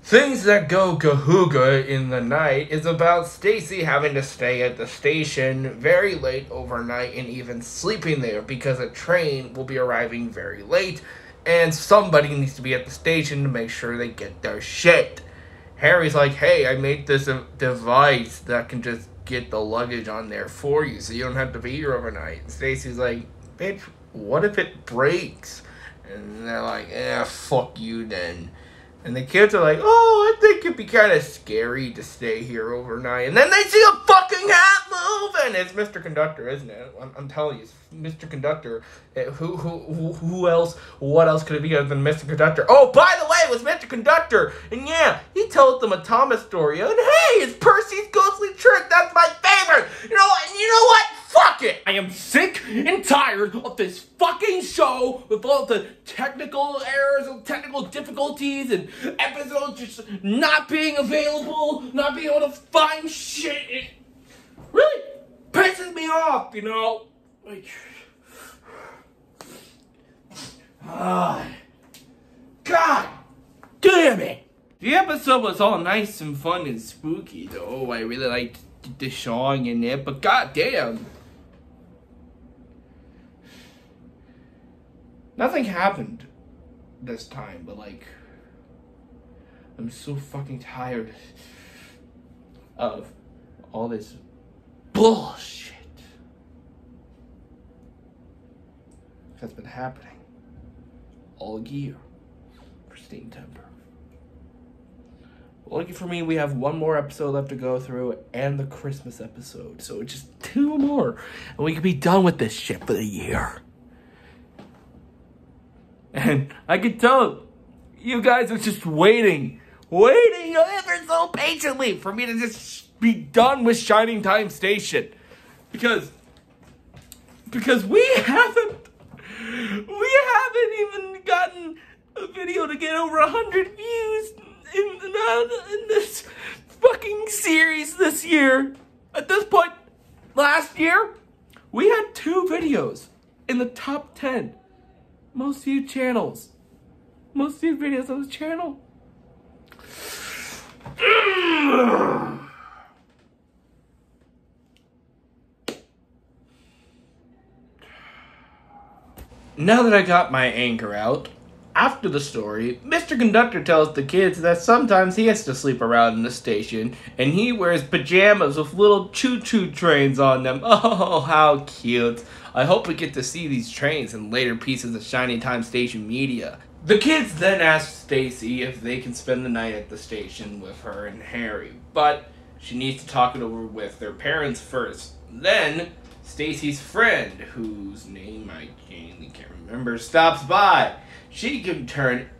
Things That Go Ga-Hooga in the Night is about Stacy having to stay at the station very late overnight and even sleeping there because a train will be arriving very late and somebody needs to be at the station to make sure they get their shit. Harry's like, hey, I made this device that can just get the luggage on there for you so you don't have to be here overnight. And Stacy's like, bitch, what if it breaks? And they're like, fuck you then. And the kids are like, oh, I think it'd be kind of scary to stay here overnight. And then they see a fucking hat move, and it's Mr. Conductor, isn't it? I'm telling you, it's Mr. Conductor. Who else? What else could it be other than Mr. Conductor? Oh, by the way, it was Mr. Conductor. And yeah, he told them a Thomas story. And hey, it's Percy's Ghostly Trick. That's my favorite. You know what? And you know what? Fuck it! I am sick and tired of this fucking show with all the technical errors and technical difficulties and episodes just not being available, not being able to find shit. It really pisses me off, you know? Like, God damn it! The episode was all nice and fun and spooky, though. I really liked the song in it, but goddamn. Nothing happened this time, but like, I'm so fucking tired of all this bullshit that's been happening all year for SteamTember. Lucky for me, we have one more episode left to go through and the Christmas episode, so just 2 more and we can be done with this shit for the year. And I could tell you guys are just waiting ever so patiently for me to just be done with Shining Time Station. Because we haven't even gotten a video to get over 100 views in this fucking series this year. At this point, last year, we had 2 videos in the top 10. Most viewed channels. Most viewed videos on the channel. Now that I got my anger out, after the story, Mr. Conductor tells the kids that sometimes he has to sleep around in the station, and he wears pajamas with little choo-choo trains on them. Oh, how cute. I hope we get to see these trains in later pieces of Shining Time Station media. The kids then ask Stacy if they can spend the night at the station with her and Harry, but she needs to talk it over with their parents first. Then, Stacy's friend, whose name I genuinely can't remember, stops by. She can turn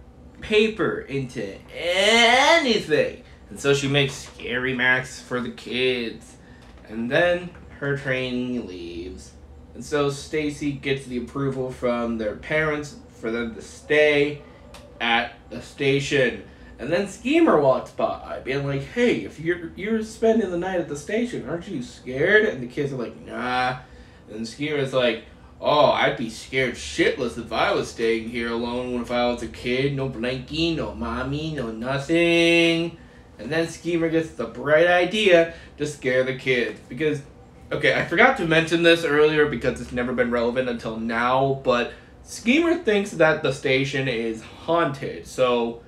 paper into anything. And so she makes scary masks for the kids. And then her train leaves. And so Stacy gets the approval from their parents for them to stay at the station. And then Schemer walks by, being like, hey, if you're spending the night at the station, aren't you scared? And the kids are like, nah. And Schemer's like, oh, I'd be scared shitless if I was staying here alone if I was a kid. No blankie, no mommy, no nothing. And then Schemer gets the bright idea to scare the kids. Because, okay, I forgot to mention this earlier because it's never been relevant until now, but Schemer thinks that the station is haunted. So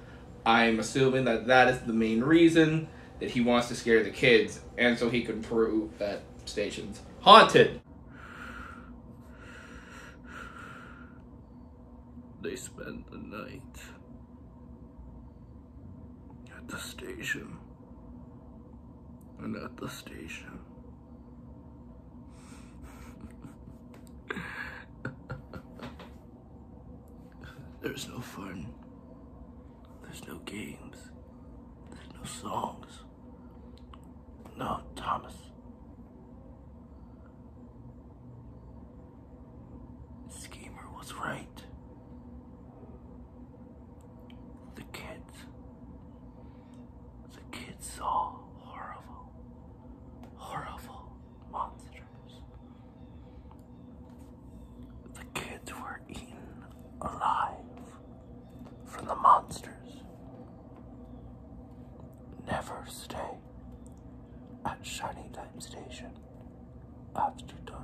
I'm assuming that that is the main reason that he wants to scare the kids. And so he can prove that station's haunted. They spend the night at the station. And at the station. There's no fun. There's no games. There's no songs. No, Thomas. Schemer was right. The kids saw horrible monsters. The kids were eaten alive from the monsters. never stay at Shiny Time Station after dark.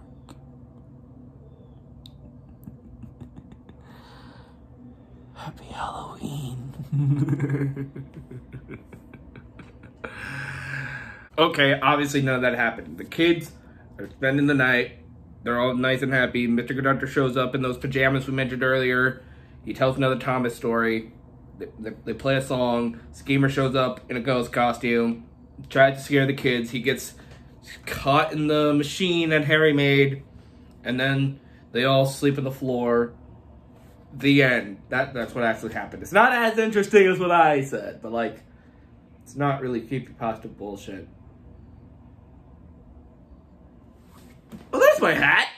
Happy Halloween. Okay, obviously none of that happened. The kids are spending the night. They're all nice and happy. Mr. Conductor shows up in those pajamas we mentioned earlier. He tells another Thomas story. They play a song. Schemer shows up in a ghost costume. Tries to scare the kids. He gets caught in the machine that Harry made. And then they all sleep on the floor. The end. That's what actually happened. It's not as interesting as what I said, but like, it's not really creepypasta bullshit. Well, there's my hat.